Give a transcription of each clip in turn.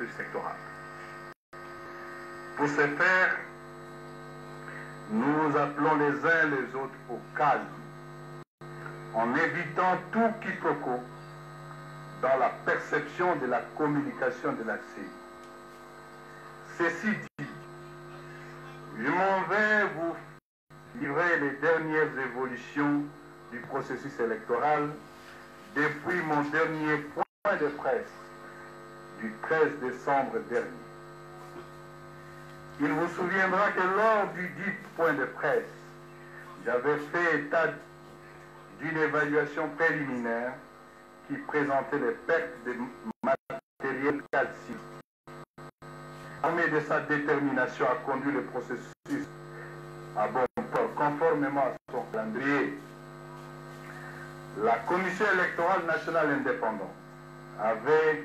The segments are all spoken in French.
processus électoral. Pour ce faire, nous appelons les uns les autres au calme, en évitant tout quiproquo dans la perception de la communication de la CENI. Ceci dit, je m'en vais vous livrer les dernières évolutions du processus électoral depuis mon dernier point de presse du 13 décembre dernier. Il vous souviendra que lors du dit point de presse, j'avais fait état d'une évaluation préliminaire qui présentait les pertes de matériel calcium. Armé de sa détermination à conduire le processus à bon port, conformément à son calendrier, la Commission électorale nationale indépendante avait,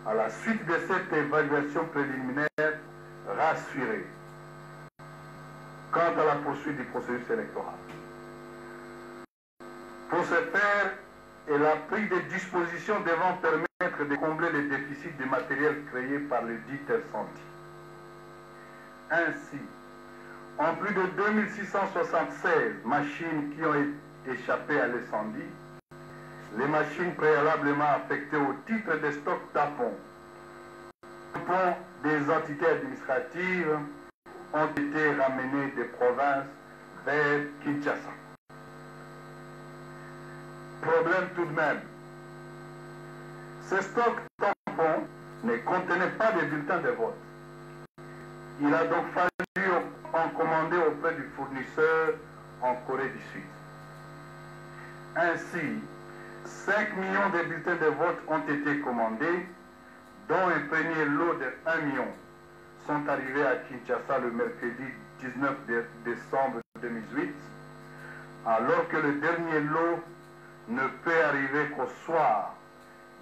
à la suite de cette évaluation préliminaire, rassuré quant à la poursuite du processus électoral. Pour ce faire, elle a pris des dispositions devant permettre de combler les déficits de matériel créés par le dit incendie. Ainsi, en plus de 2676 machines qui ont échappé à l'incendie, les machines préalablement affectées au titre des stocks tampons des entités administratives ont été ramenées des provinces vers Kinshasa. Problème tout de même, ces stocks tampons ne contenaient pas de bulletins de vote. Il a donc fallu en commander auprès du fournisseur en Corée du Sud. Ainsi, 5 millions de bulletins de vote ont été commandés, dont un premier lot de 1 million sont arrivés à Kinshasa le mercredi 19 décembre 2018, alors que le dernier lot ne peut arriver qu'au soir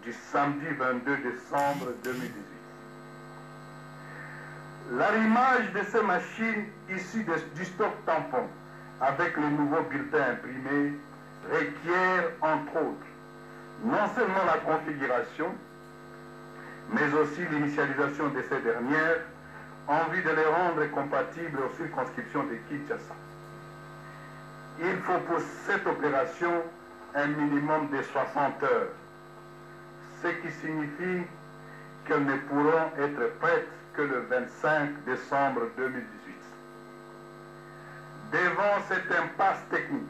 du samedi 22 décembre 2018. L'arrimage de ces machines issues du stock tampon avec les nouveaux bulletins imprimés requiert entre autres non seulement la configuration, mais aussi l'initialisation de ces dernières en vue de les rendre compatibles aux circonscriptions de Kinshasa. Il faut pour cette opération un minimum de 60 heures, ce qui signifie qu'elles ne pourront être prêtes que le 25 décembre 2018. Devant cette impasse technique,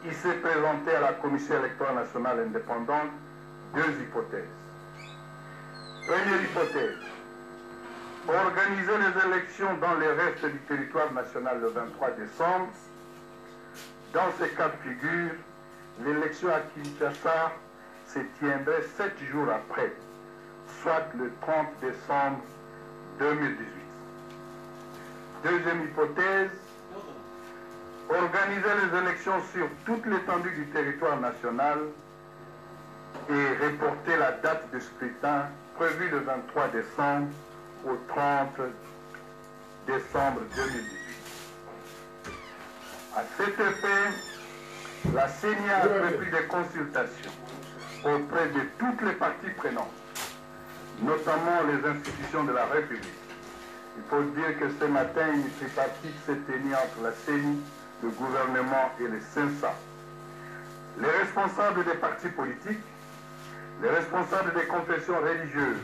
il s'est présenté à la Commission électorale nationale indépendante deux hypothèses. Première hypothèse, organiser les élections dans le reste du territoire national le 23 décembre. Dans ce cas de figure, l'élection à Kinshasa se tiendrait 7 jours après, soit le 30 décembre 2018. Deuxième hypothèse, organiser les élections sur toute l'étendue du territoire national et reporter la date de scrutin prévue le 23 décembre au 30 décembre 2018. À cet effet, la CENI a entrepris des consultations auprès de toutes les parties prenantes, notamment les institutions de la République. Il faut dire que ce matin, une tripartite s'est tenue entre la CENI, le gouvernement et le CENSA. Les responsables des partis politiques, les responsables des confessions religieuses,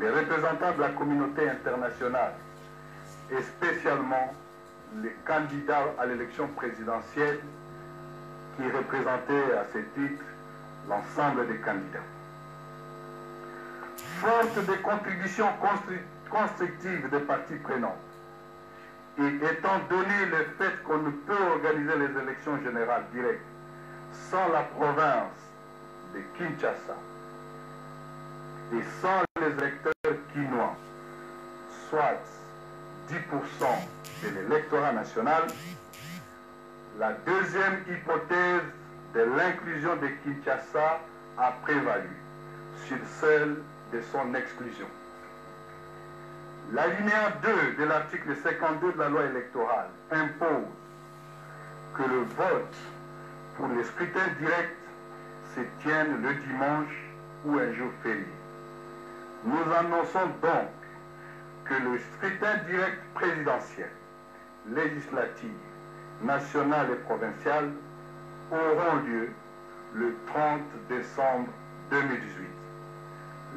les représentants de la communauté internationale et spécialement les candidats à l'élection présidentielle qui représentaient à ce titre l'ensemble des candidats. Forte des contributions constructives des parties prenantes et étant donné le fait qu'on ne peut organiser les élections générales directes sans la province de Kinshasa et sans les électeurs quinois, soit 10% de l'électorat national, la deuxième hypothèse de l'inclusion de Kinshasa a prévalu sur celle de son exclusion. L'alinéa 2 de l'article 52 de la loi électorale impose que le vote pour les scrutins directs se tienne le dimanche ou un jour férié. Nous annonçons donc que le scrutin direct présidentiel, législatif, national et provincial auront lieu le 30 décembre 2018.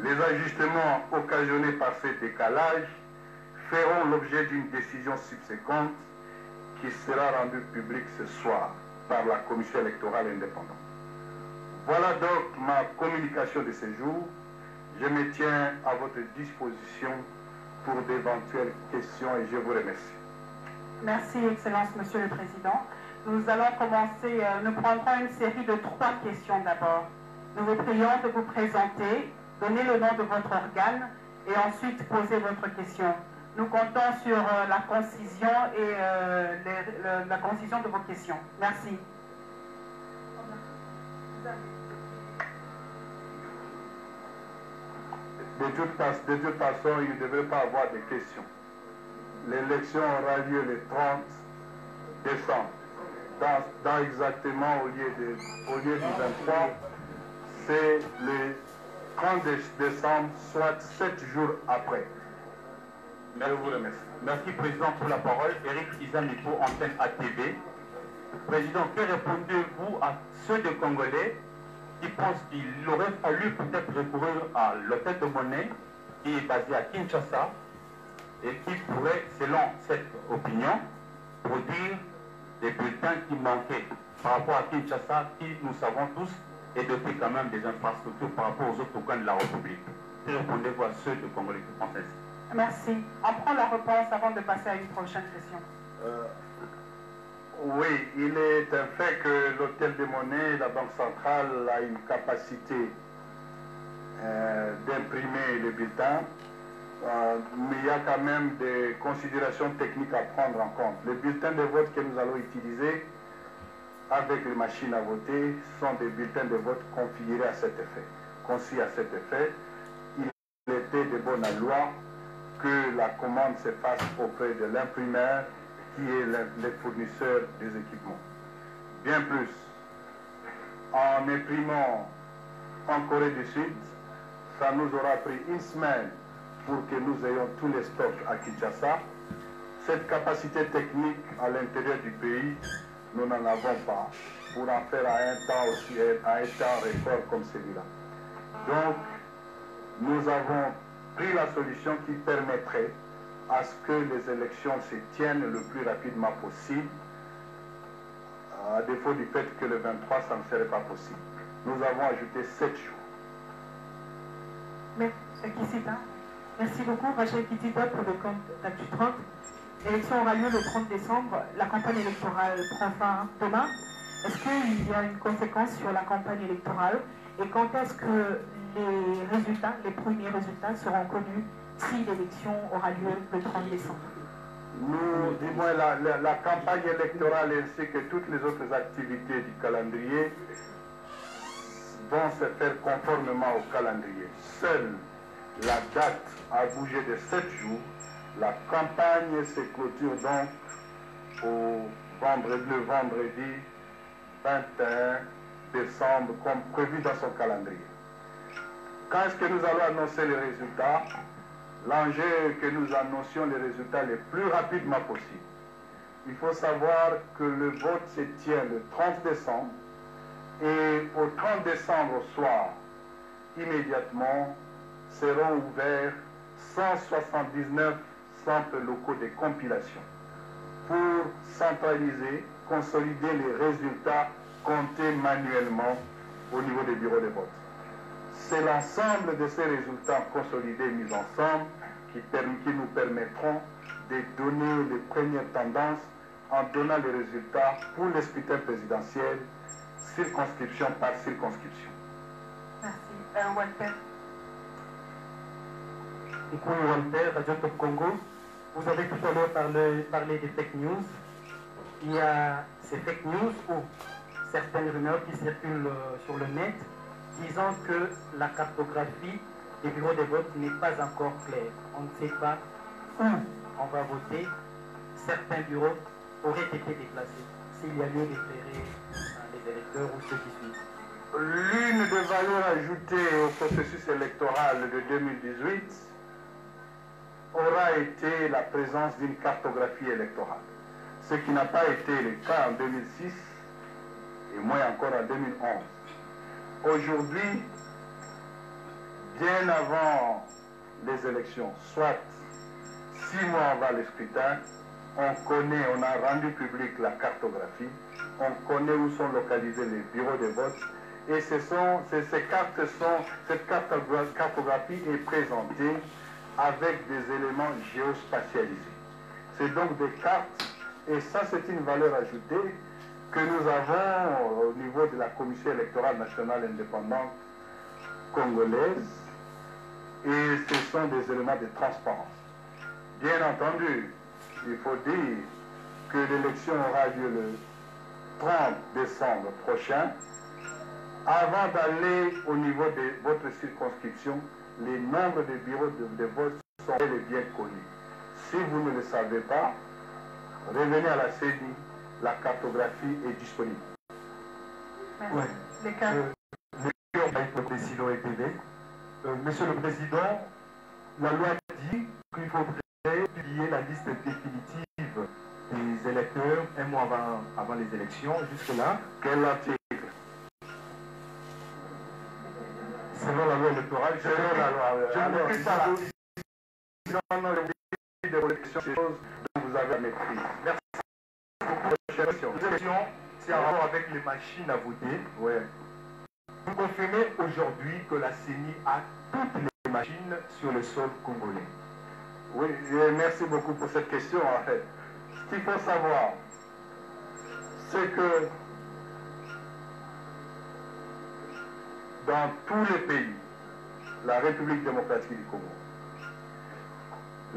Les ajustements occasionnés par ces décalages feront l'objet d'une décision subséquente qui sera rendue publique ce soir par la Commission électorale indépendante. Voilà donc ma communication de ce jour. Je me tiens à votre disposition pour d'éventuelles questions et je vous remercie. Merci, Excellence, Monsieur le Président. Nous allons commencer, nous prendrons une série de 3 questions d'abord. Nous vous prions de vous présenter, donner le nom de votre organe et ensuite poser votre question. Nous comptons sur la concision et la concision de vos questions. Merci. De toute façon, il ne devrait pas avoir de questions. L'élection aura lieu le 30 décembre. Dans exactement, au lieu du 23, c'est le 30 décembre, soit 7 jours après. Je vous remercie. Merci, Président, pour la parole. Eric Izanipo, antenne ATV. Président, que répondez-vous à ceux de Congolais qui pensent qu'il aurait fallu peut-être recourir à l'hôtel de monnaie qui est basé à Kinshasa et qui pourrait, selon cette opinion, produire des bulletins qui manquaient par rapport à Kinshasa, qui, nous savons tous, est doté quand même des infrastructures par rapport aux autres organes de la République. Que répondez-vous à ceux de Congolais qui pensent ainsi? Merci. On prend la réponse avant de passer à une prochaine question. Oui, il est un fait que l'hôtel des monnaies, la Banque centrale, a une capacité d'imprimer les bulletins, mais il y a quand même des considérations techniques à prendre en compte. Les bulletins de vote que nous allons utiliser avec les machines à voter sont des bulletins de vote configurés à cet effet, conçus à cet effet. Il était de bonne loi que la commande se fasse auprès de l'imprimeur qui est le fournisseur des équipements. Bien plus, en imprimant en Corée du Sud, ça nous aura pris une semaine pour que nous ayons tous les stocks à Kinshasa. Cette capacité technique à l'intérieur du pays, nous n'en avons pas pour en faire à un temps aussi, à un temps record comme celui-là. Donc, nous avons pris la solution qui permettrait à ce que les élections se tiennent le plus rapidement possible, à défaut du fait que le 23, ça ne serait pas possible. Nous avons ajouté 7 jours. Merci beaucoup, Rachel Kitita, pour le compte d'Actu 30. L'élection aura lieu le 30 décembre. La campagne électorale prend fin demain. Est-ce qu'il y a une conséquence sur la campagne électorale? Et quand est-ce que les premiers résultats seront connus si l'élection aura lieu le 30 décembre? Du moins, la campagne électorale ainsi que toutes les autres activités du calendrier vont se faire conformément au calendrier. Seule la date a bougé de 7 jours. La campagne se clôture donc le vendredi 21 décembre comme prévu dans son calendrier. Quand est-ce que nous allons annoncer les résultats? L'enjeu est que nous annoncions les résultats les plus rapidement possible. Il faut savoir que le vote se tient le 30 décembre et au 30 décembre au soir, immédiatement, seront ouverts 179 centres locaux de compilation pour centraliser, consolider les résultats comptés manuellement au niveau des bureaux de vote. C'est l'ensemble de ces résultats consolidés, mis ensemble, qui nous permettront de donner les premières tendances en donnant les résultats pour les scrutins présidentiels, circonscription par circonscription. Merci. Walter. Walter, Radio Top Congo. Vous avez tout à l'heure parlé des fake news. Il y a ces fake news ou certaines rumeurs qui circulent sur le net disant que la cartographie des bureaux de vote n'est pas encore claire. On ne sait pas où on va voter. Certains bureaux auraient été déplacés s'il y a lieu d'éclairer les électeurs ou ceux qui suivent. L'une des valeurs ajoutées au processus électoral de 2018 aura été la présence d'une cartographie électorale, ce qui n'a pas été le cas en 2006 et moins encore en 2011. Aujourd'hui, bien avant les élections, soit 6 mois avant le scrutin, on a rendu public la cartographie, on connaît où sont localisés les bureaux de vote, et cette cartographie est présentée avec des éléments géospatialisés. C'est donc des cartes, et ça c'est une valeur ajoutée que nous avons au niveau de la Commission électorale nationale indépendante congolaise, et ce sont des éléments de transparence. Bien entendu, il faut dire que l'élection aura lieu le 30 décembre prochain. Avant d'aller au niveau de votre circonscription, les nombres de bureaux de vote sont bel et bien connus. Si vous ne le savez pas, revenez à la CENI, la cartographie est disponible. Merci. Ouais. Les cartes. Monsieur le Président, la loi dit qu'il faudrait publier la liste définitive des électeurs un mois avant les élections. Jusque-là, Quel article? selon la loi électorale, Selon la loi. je ne maîtrise pas la des élections, c'est chose dont vous avez la maîtrise. Merci beaucoup. Les élections, c'est en rapport avec les machines à voter. Ouais. Vous confirmez aujourd'hui que la CENI a toutes les machines sur le sol congolais. Oui, merci beaucoup pour cette question. En fait, ce qu'il faut savoir, c'est que dans tous les pays, la République démocratique du Congo,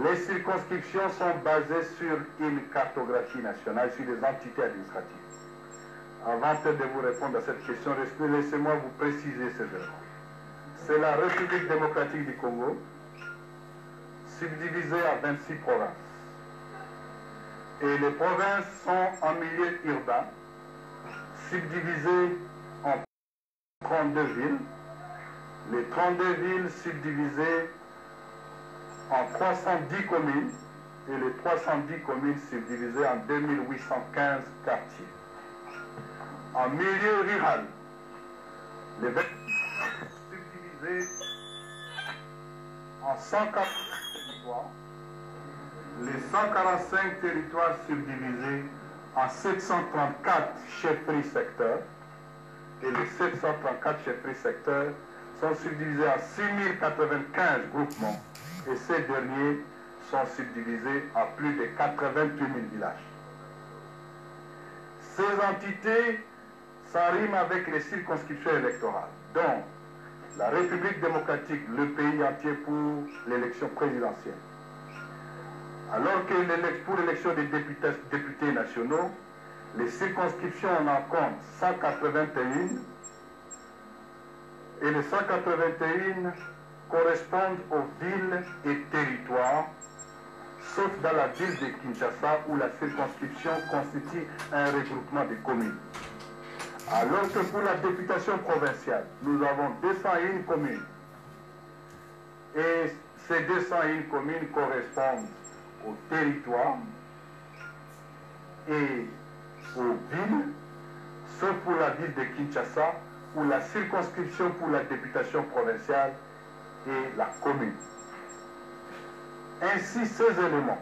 les circonscriptions sont basées sur une cartographie nationale, sur des entités administratives. Avant de vous répondre à cette question, laissez-moi vous préciser ces éléments. C'est la République démocratique du Congo, subdivisée en 26 provinces. Et les provinces sont en milieu urbain, subdivisées en 32 villes. Les 32 villes subdivisées en 310 communes et les 310 communes subdivisées en 2815 quartiers. En milieu rural, les 20 subdivisés en 145 territoires, les 145 territoires subdivisés en 734 chefferies secteurs, et les 734 chefferies secteurs sont subdivisés en 6095 groupements, et ces derniers sont subdivisés en plus de 88 000 villages. Ces entités s'arriment avec les circonscriptions électorales, dont la République démocratique, le pays entier pour l'élection présidentielle. Alors que pour l'élection des députés nationaux, les circonscriptions en comptent 181 et les 181 correspondent aux villes et territoires, sauf dans la ville de Kinshasa où la circonscription constitue un regroupement de communes. Alors que pour la députation provinciale, nous avons 201 communes. Et ces 201 communes correspondent aux territoires et aux villes, sauf pour la ville de Kinshasa, où la circonscription pour la députation provinciale est la commune. Ainsi, ces éléments,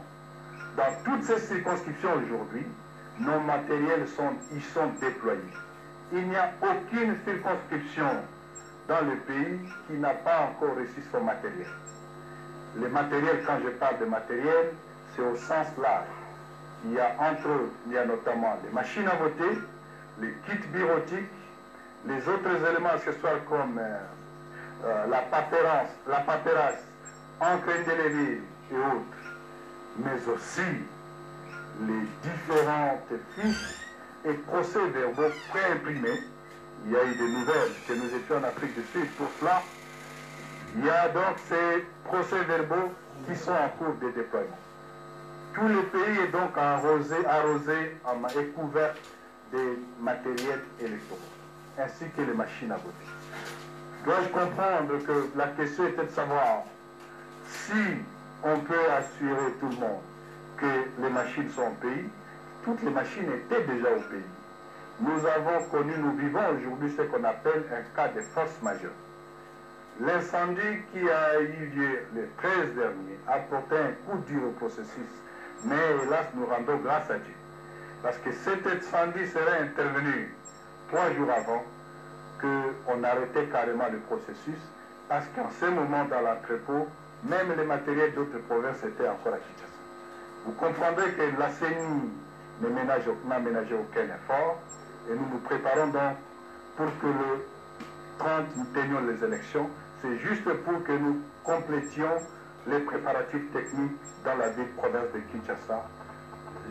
dans toutes ces circonscriptions aujourd'hui, nos matériels y sont déployés. Il n'y a aucune circonscription dans le pays qui n'a pas encore reçu son matériel. Le matériel, quand je parle de matériel, c'est au sens large. Il y a entre eux, il y a notamment les machines à voter, les kits bureautiques, les autres éléments accessoires comme la paperasse, encre indélébile et autres, mais aussi les différentes fiches et procès-verbaux préimprimés. Il y a eu des nouvelles que nous étions en Afrique du Sud pour cela. Il y a donc ces procès-verbaux qui sont en cours de déploiement. Tout le pays est donc arrosé et couvert des matériels électoraux. ainsi que les machines à voter. Dois-je comprendre que la question était de savoir si on peut assurer tout le monde que les machines sont au pays? Toutes les machines étaient déjà au pays. Nous avons connu, nous vivons aujourd'hui ce qu'on appelle un cas de force majeure. L'incendie qui a eu lieu le 13 dernier a porté un coup dur au processus, mais hélas nous rendons grâce à Dieu. Parce que cet incendie serait intervenu 3 jours avant qu'on arrêtait carrément le processus, parce qu'en ce moment dans l'entrepôt, même les matériels d'autres provinces étaient encore à Kinshasa. Vous comprendrez que la CENI n'a ménagé aucun effort, et nous nous préparons donc pour que le 30 nous tenions les élections. C'est juste pour que nous complétions les préparatifs techniques dans la ville province de Kinshasa.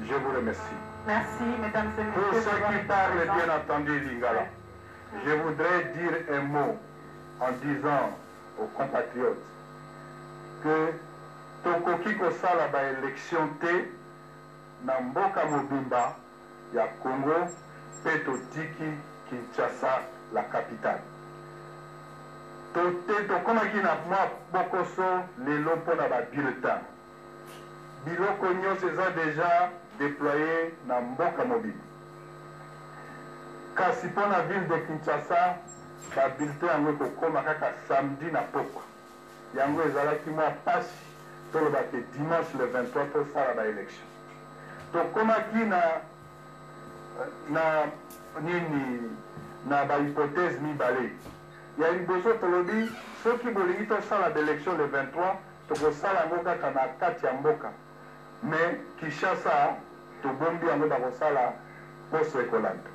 Je vous remercie. Merci, mesdames et messieurs. Pour ceux qui parlent bien entendu Lingala, je voudrais dire un mot en disant aux compatriotes que tokoki kosala ba élection te na mboka mobimba ya Congo pe totiki Kinshasa la capitale. Tokomaki na mwa bokoso lelo mpona ba bulletin. Biloko nyonso eza déjà déployé na mboka mobile. Kasi mpona ville de Kinshasa ba bulletin yango ekokoma kaka samedi na pokwa. Yango ezalaki mwa pasi tolobaki dimanche le 23 tosala ba élection. Tokomaki na ba hypothèse mibale. Ya liboso tolobi soki bolingi tosala d'élection le 23 tokosala yango kaka na kati ya mboka, mais Kinshasa tobombi yango bakosala poso ekolanda.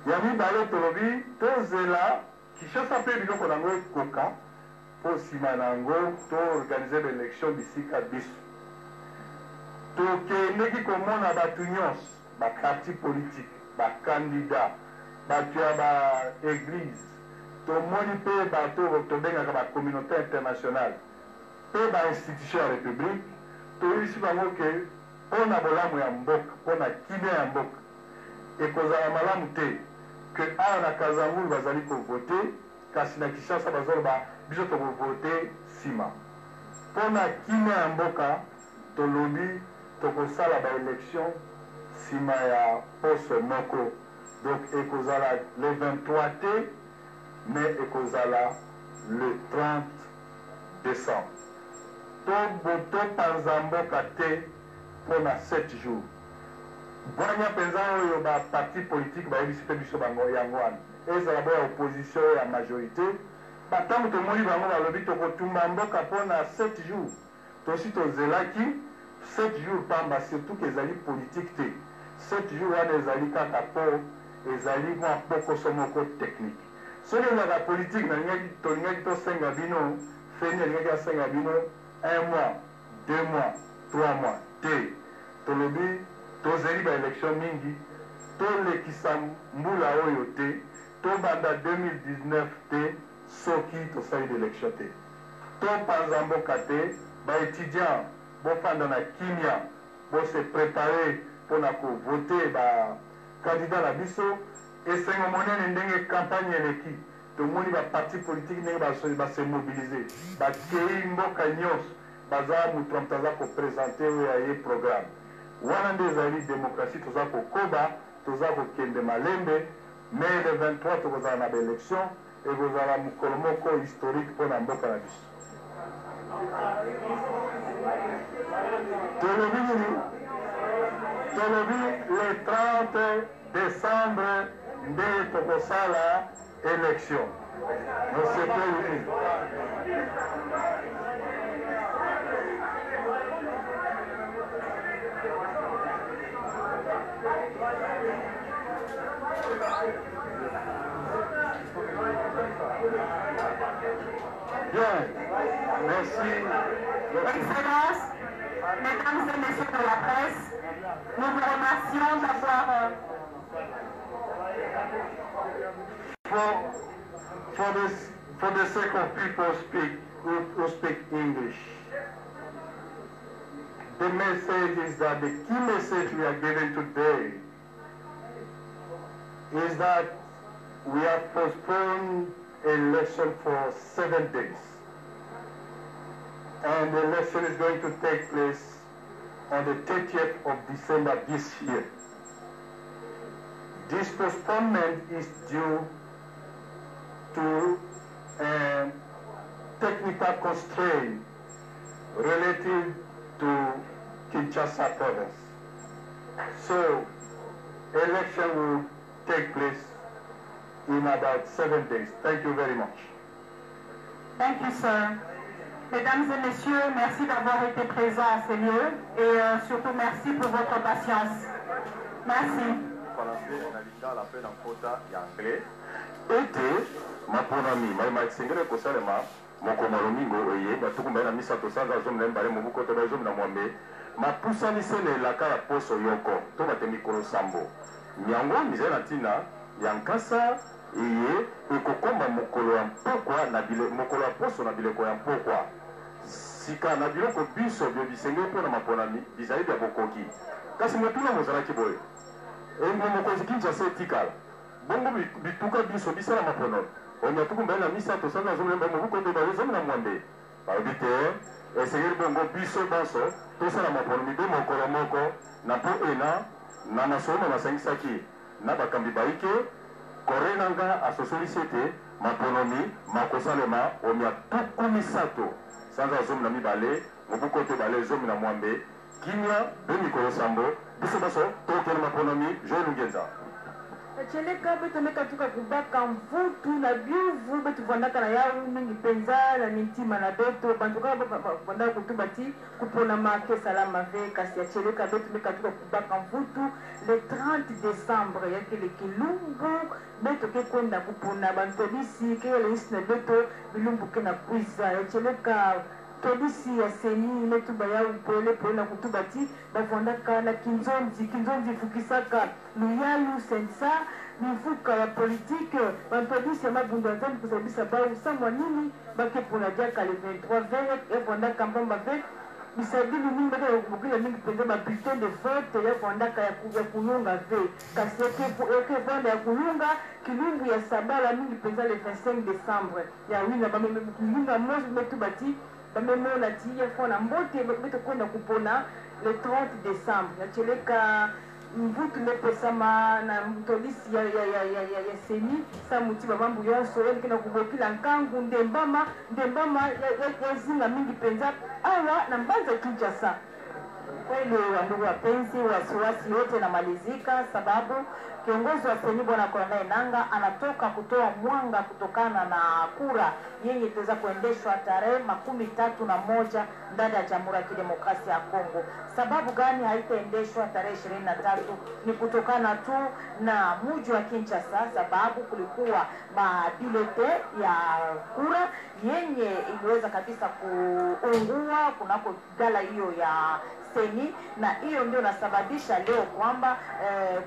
Ya mibale tolobi tozela Kinshasa mpe biloko nango ekoka mpo nsima na yango toorganize baélection bisika biso. Tokendeki komona bato nyonso baparti politique, bakandida, bato ya baeglise, tomoni mpe bato tobengaka bacommunauté internationale mpe bainstitution ya république, toyebisi bango ke mpona bolamu ya mboka, mpona kimia ya mboka ekozala malamu te ke awa na Kazangulu bazali kovote, kasi na Kinshasa bazoloba biso tokovote nsima. Mpona kimia ya mboka tolobi tokosala baélection nsima ya poso moko, donc ekozala le 23 te, mais ekozala le 30 décembre. Topanza mboka te mpona 7 jours. Bwanya mpenza oyo baparti politique bayebisi mpe biso bango yango wana ezala boya opposition ya majorité, batango tomoni bango balobi tokotumba mboka mpona 7 jours. Tosi tozelaki 7 jours pamba, surtout ezali politique te. 7 jours wana ezali kaka mpo ezali mwa pokoso moko technique. Soki ezalaka politique tolingaki tosenga bino, feni alingaki asenga bino 1 mois, 2 mois, 3 mois te. Tolobi tozeli baélection mingi, tolekisa mbula oyo te, tobanda 2019 te soki tosali d'élection te. Topanza mboka te, baétudiant bofanda na kimia, bose prépare mpona kovote bakandidat na biso. Esengo monene ndenge campagne eleki, tomoni baparti politique ndenge base mobilize, bakei mboka nyonso baza moto moto aza kopresente oyo aye programme wana nde ezali démocratie. Toza kokoba, toza kokende malembe, mais le 23 tokozala na baélection ekozala mokolo moko historique mpona mboka na biso. Tolobi le 30 décembre nde tokosala élection. Monsieur Président. Bien, merci. Excellences, mesdames et messieurs de la presse, nous vous remercions d'avoir... For the sake of people who speak English, the message is that the key message we are giving today is that we have postponed election for 7 days. And the election is going to take place on the 30th of December this year. This postponement is due to technical constraint relative to Kinshasa province. So, election will take place in about 7 days. Thank you very much. Thank you, sir. Mesdames et messieurs, merci d'avoir été présents à ces lieux et surtout merci pour votre patience. Merci. Ete maponami maisengele kosalema mokoma lomingo oye batukumba na misato sanza zomu na mbale mubuko to bazomu na mwambe mapusani sene la kala poso yoko to batemi kolo sambo nyango mizela tina yankasa eye ekokomba mokolo ya mpokwa na bile mokolo ya poso na bileko ya mpokwa sika na biloko biso byo bisengele mpo na maponami bizali bya bokoki kasi motuna mozalaki boye engo mokonzi Kinshasa etikala bongo bituka biso bisala mapono onya tukumba na misato sanza zomu na mubuko to bazomu na mwambe babite esengeli bongo biso banso tosala mapono mibe mokolo moko na po ena na masomo basangisaki na bakambi baike korenanga asosolisi ete maponomi makosalema omia tuku misato sanza zomu na mibale mubuko to bale zomu na mwambe kimia be mikolo sambo biso baso tokena maponomi Joël Ngenza cheleka beto meka tuka kubaka mvutu na biuvu betu vandaka na yao mingi penza na mintima na beto bantuka vandaka kutubati kupona make salama ve kasi ya cheleka betu meka tuka kubaka mvutu le 30 décembre yake le kilumbu beto ke kwenda kupona bantobisi ke le isna beto bilumbu ke na kuiza ya cheleka tobisi ya seni metuba ya upole na kutubati bavondaka na kinzonzi fukisaka luyalu sensa mifuka ya politike bantobisi ya mabundu azali kusabisa bao samwa nini bake pona diaka le 23 ve evondaka mbamba ve bisabili mingi bake bukila mingi penza ba bulletin de vote evondaka ya kulunga ve kasi eke vonda ya kulunga kilungu ya sabala mingi penza le 25 décembre ya wina kilunga mosi metubati bamemona tiye fona mbote beto kwenda kupona le 30 décembre nacheleka mvutu mepesama na mtolisi ya seni sa muti babambu yonso kena kubokila nkangu ndembama ya zinga mingi penza awa na mbanza Kinshasa. Kweli wandugu wapenzi, wasiwasi yote namalizika sababu kiongozi wa seni Bwana Corneille Nangaa anatoka kutoa mwanga kutokana na kura yenye itaweza kuendeshwa tarehe 31 ndani ya Jamhuri ya Kidemokrasia ya Kongo. Sababu gani haitaendeshwa tarehe 23? Ni kutokana tu na mji wa Kinshasa, sababu kulikuwa mabilete ya kura yenye iliweza kabisa kuungua kunako gala hiyo ya seni, na hiyo ndio nasababisha leo kwamba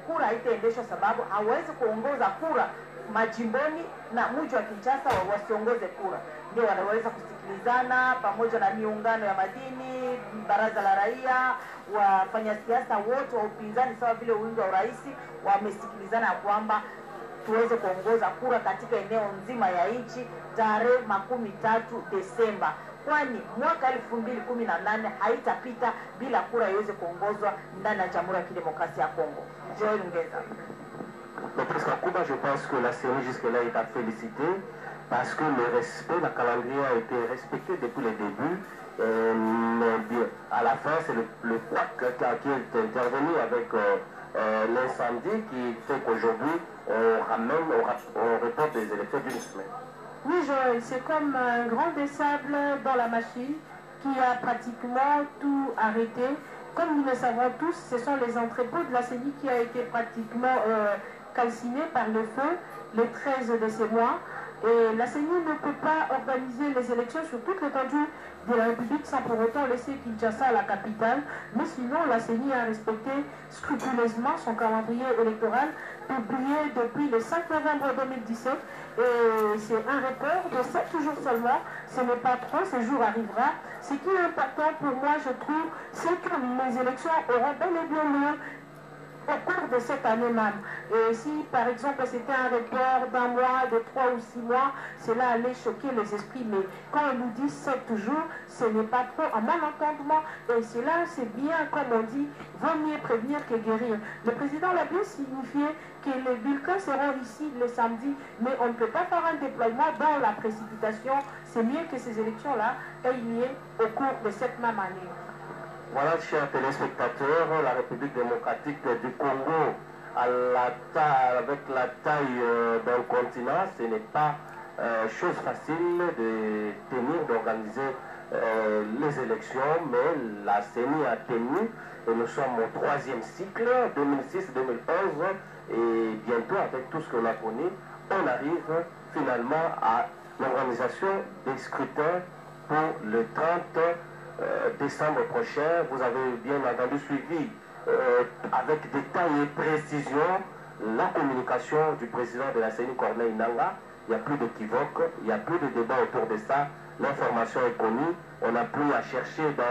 kura haitaendeshwa sababu hawezi kuongoza kura majimboni na mji wa Kinshasa wasiongoze kura. Ndio wanaweza kusikilizana pamoja na miungano ya madini, baraza la raia, wafanya siasa wote wa upinzani sawa vile wingi wa urais wamesikilizana kwamba tuweze kuongoza kura katika eneo nzima ya nchi tarehe 13 Desemba. Kwani mwaka 2018 haitapita bila kura iweze kuongozwa ndani ya Jamhuri ya Kidemokrasia ya Kongo. Joël Ngenza. Maîtresse Kakuba, je pense que la série jusque-là est à féliciter parce que le respect, la calendrier a été respecté depuis le début. Mais bien, à la fin, c'est le PAC qui est intervenu avec l'incendie qui fait qu'aujourd'hui, on reporte les élections d'une semaine. Oui, Joël, c'est comme un grand des sables dans la machine qui a pratiquement tout arrêté. Comme nous le savons tous, ce sont les entrepôts de la CENI qui a été pratiquement calciné par le feu le 13 de ce mois. Et la CENI ne peut pas organiser les élections sur toute l'étendue de la République sans pour autant laisser Kinshasa, la capitale. Mais sinon, la CENI a respecté scrupuleusement son calendrier électoral publié depuis le 5 novembre 2017. Et c'est un report de 7 jours seulement. Ce n'est pas trop, ce jour arrivera. Ce qui est important pour moi, je trouve, c'est que les élections auront bel et bien lieu au cours de cette année même. Et si par exemple c'était un report d'un mois, de 3 ou 6 mois, cela allait choquer les esprits. Mais quand on nous dit 7 jours, ce n'est pas trop à mon entendement. Et cela c'est bien, comme on dit, vaut mieux prévenir que guérir. Le président l'a bien signifié que les bulletins seront ici le samedi, mais on ne peut pas faire un déploiement dans la précipitation. C'est mieux que ces élections-là aient lieu au cours de cette même année. Voilà, chers téléspectateurs, la République démocratique du Congo, avec la taille d'un continent, ce n'est pas chose facile de tenir, d'organiser les élections, mais la CENI a tenu, et nous sommes au 3e cycle, 2006-2011, et bientôt, avec tout ce qu'on a connu, on arrive finalement à l'organisation des scrutins pour le 30 décembre prochain. Vous avez bien entendu suivi avec détail et précision la communication du président de la CENI, Corneille Nangaa. Il n'y a plus d'équivoque, il n'y a plus de débat autour de ça. L'information est connue, on n'a plus à chercher dans